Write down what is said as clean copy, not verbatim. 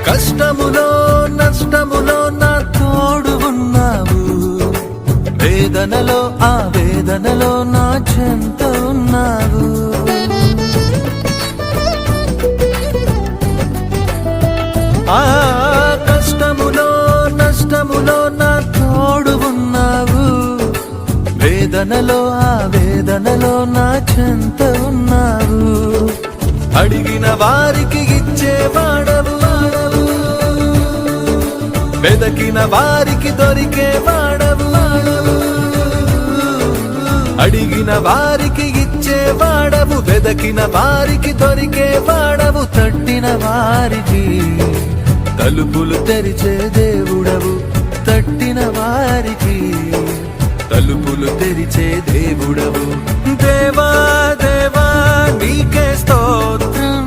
కష్టములో నష్టములో నా తోడు ఉన్నావు, వేదనలో ఆ వేదనలో నా చెంత ఉన్నావు. ఆ కష్టములో నష్టములో నా తోడు ఉన్నావు, వేదనలో ఆ వేదనలో నా చెంత ఉన్నావు. అడిగిన వారికి ఇచ్చేవాడవు, వెదకిన వారికి దొరికేవాడవు. అడిగిన వారికి ఇచ్చేవాడవు, వెదకిన వారికి దొరికేవాడవు. తట్టిన వారికి తలుపులు తెరిచే దేవుడవు, తట్టిన వారికి తలుపులు తెరిచే దేవుడవు. దేవా దేవా నీకే స్తోత్రం.